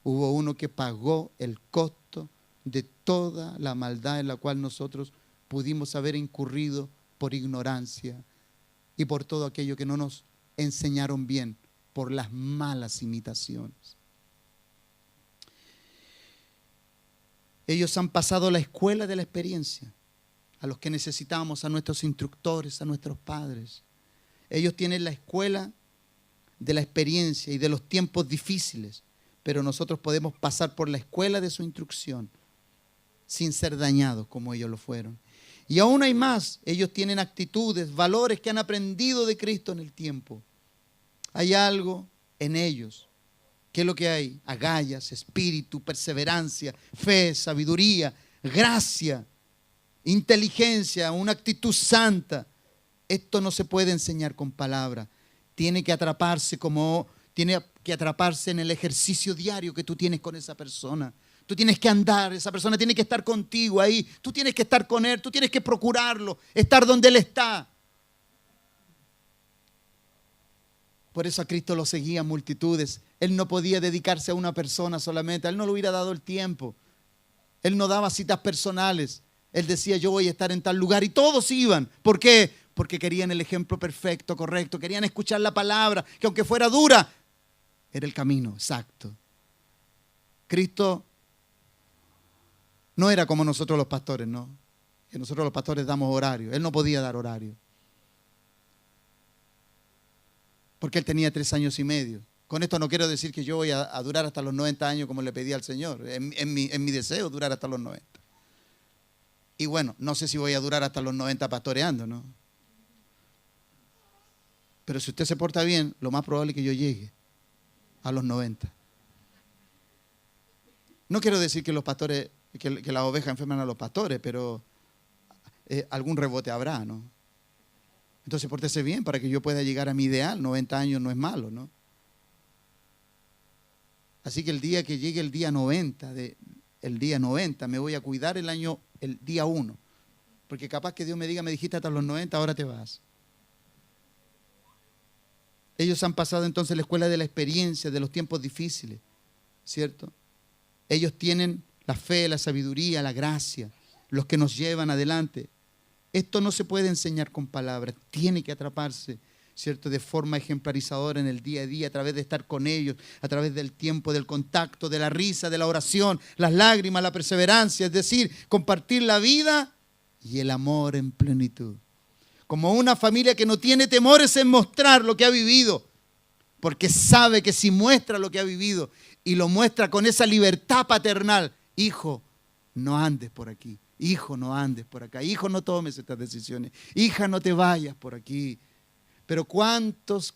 hubo uno que pagó el costo de toda la maldad en la cual nosotros pudimos haber incurrido por ignorancia y por todo aquello que no nos enseñaron bien, por las malas imitaciones. Ellos han pasado la escuela de la experiencia, a los que necesitamos, a nuestros instructores, a nuestros padres. Ellos tienen la escuela de la experiencia y de los tiempos difíciles, pero nosotros podemos pasar por la escuela de su instrucción sin ser dañados como ellos lo fueron. Y aún hay más, ellos tienen actitudes, valores que han aprendido de Cristo en el tiempo. Hay algo en ellos. ¿Qué es lo que hay? Agallas, espíritu, perseverancia, fe, sabiduría, gracia, inteligencia, una actitud santa. Esto no se puede enseñar con palabras. Tiene que atraparse en el ejercicio diario que tú tienes con esa persona. Tú tienes que andar, esa persona tiene que estar contigo ahí. Tú tienes que estar con él, tú tienes que procurarlo, estar donde él está. Por eso a Cristo lo seguían multitudes. Él no podía dedicarse a una persona solamente. A él no le hubiera dado el tiempo. Él no daba citas personales. Él decía, yo voy a estar en tal lugar. Y todos iban. ¿Por qué? Porque querían el ejemplo perfecto, correcto. Querían escuchar la palabra, que aunque fuera dura, era el camino exacto. Cristo no era como nosotros los pastores, ¿no? Que nosotros los pastores damos horario. Él no podía dar horario. Porque él tenía 3 años y medio. Con esto no quiero decir que yo voy a durar hasta los 90 años como le pedí al Señor. En mi deseo durar hasta los 90. Y bueno, no sé si voy a durar hasta los 90 pastoreando, ¿no? Pero si usted se porta bien, lo más probable es que yo llegue a los 90. No quiero decir que los pastores, que las ovejas enferman a los pastores, pero algún rebote habrá, ¿no? Entonces pórtese bien para que yo pueda llegar a mi ideal. 90 años no es malo, ¿no? Así que el día que llegue el día 90, me voy a cuidar el día 1. Porque capaz que Dios me diga, me dijiste hasta los 90, ahora te vas. Ellos han pasado entonces la escuela de la experiencia, de los tiempos difíciles, ¿cierto? Ellos tienen la fe, la sabiduría, la gracia, los que nos llevan adelante. Esto no se puede enseñar con palabras, tiene que atraparse, ¿cierto? De forma ejemplarizadora en el día a día, a través de estar con ellos, a través del tiempo, del contacto, de la risa, de la oración, las lágrimas, la perseverancia, es decir, compartir la vida y el amor en plenitud. Como una familia que no tiene temores en mostrar lo que ha vivido, porque sabe que si muestra lo que ha vivido y lo muestra con esa libertad paternal, hijo, no andes por aquí, Hijo, no andes por acá. Hijo, no tomes estas decisiones. Hija, no te vayas por aquí. Pero cuántos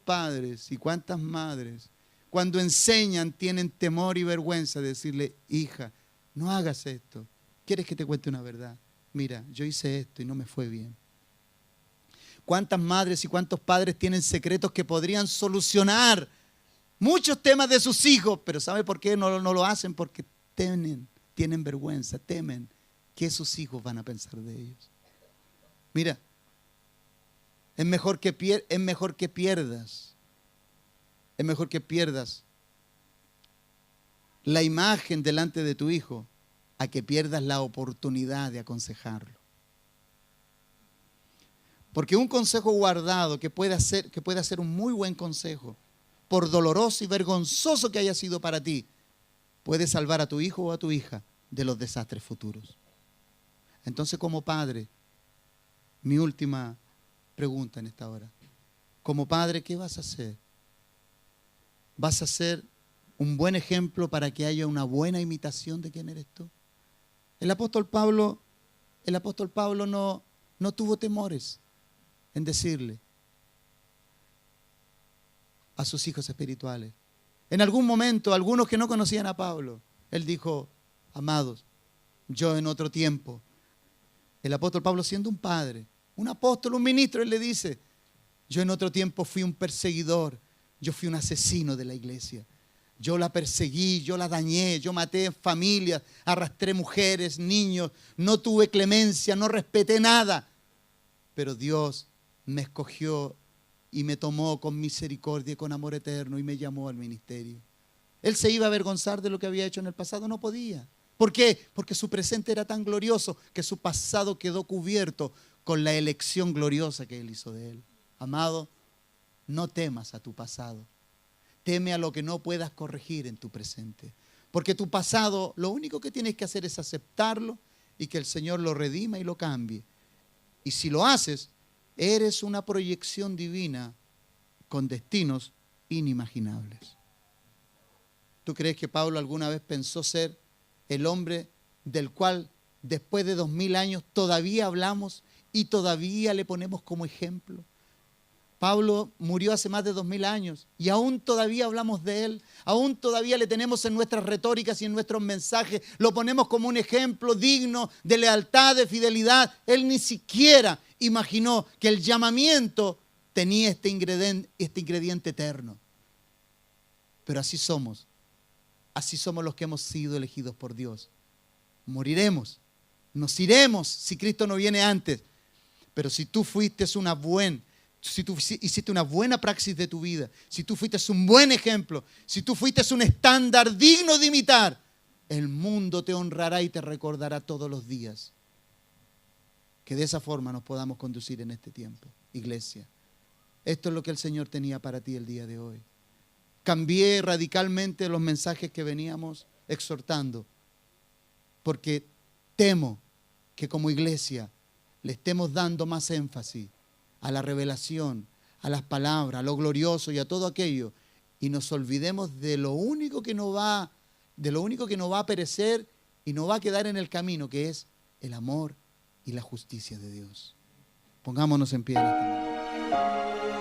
padres y cuántas madres, cuando enseñan, tienen temor y vergüenza de decirle, hija, no hagas esto. ¿Quieres que te cuente una verdad? Mira, yo hice esto y no me fue bien. ¿Cuántas madres y cuántos padres tienen secretos que podrían solucionar muchos temas de sus hijos? Pero ¿sabe por qué no lo hacen? Porque tienen vergüenza, temen que sus hijos van a pensar de ellos. Mira, es mejor que pierdas la imagen delante de tu hijo a que pierdas la oportunidad de aconsejarlo. Porque un consejo guardado que puede ser un muy buen consejo, por doloroso y vergonzoso que haya sido para ti, puede salvar a tu hijo o a tu hija de los desastres futuros. Entonces, como padre, mi última pregunta en esta hora. Como padre, ¿qué vas a hacer? ¿Vas a ser un buen ejemplo para que haya una buena imitación de quién eres tú? El apóstol Pablo no tuvo temores en decirle a sus hijos espirituales. En algún momento, algunos que no conocían a Pablo, él dijo, amados, yo en otro tiempo, el apóstol Pablo siendo un padre, un apóstol, un ministro, él le dice, yo en otro tiempo fui un perseguidor, yo fui un asesino de la iglesia. Yo la perseguí, yo la dañé, yo maté familias, arrastré mujeres, niños, no tuve clemencia, no respeté nada. Pero Dios me escogió y me tomó con misericordia y con amor eterno y me llamó al ministerio. Él se iba a avergonzar de lo que había hecho en el pasado, no podía. ¿Por qué? Porque su presente era tan glorioso que su pasado quedó cubierto con la elección gloriosa que Él hizo de él. Amado, no temas a tu pasado. Teme a lo que no puedas corregir en tu presente. Porque tu pasado, lo único que tienes que hacer es aceptarlo y que el Señor lo redima y lo cambie. Y si lo haces, eres una proyección divina con destinos inimaginables. ¿Tú crees que Pablo alguna vez pensó ser el hombre del cual después de 2000 años todavía hablamos y todavía le ponemos como ejemplo? Pablo murió hace más de 2000 años y aún todavía hablamos de él, aún todavía le tenemos en nuestras retóricas y en nuestros mensajes, lo ponemos como un ejemplo digno de lealtad, de fidelidad. Él ni siquiera imaginó que el llamamiento tenía este ingrediente eterno. Pero así somos los que hemos sido elegidos por Dios. Moriremos, nos iremos si Cristo no viene antes, pero si tú si tú hiciste una buena praxis de tu vida, si tú fuiste un buen ejemplo, si tú fuiste un estándar digno de imitar, el mundo te honrará y te recordará todos los días. Que de esa forma nos podamos conducir en este tiempo, iglesia. Esto es lo que el Señor tenía para ti el día de hoy. Cambié radicalmente los mensajes que veníamos exhortando, porque temo que como iglesia le estemos dando más énfasis a la revelación, a las palabras, a lo glorioso y a todo aquello, y nos olvidemos de lo único que no va a perecer y no va a quedar en el camino, que es el amor y la justicia de Dios. Pongámonos en pie en este momento.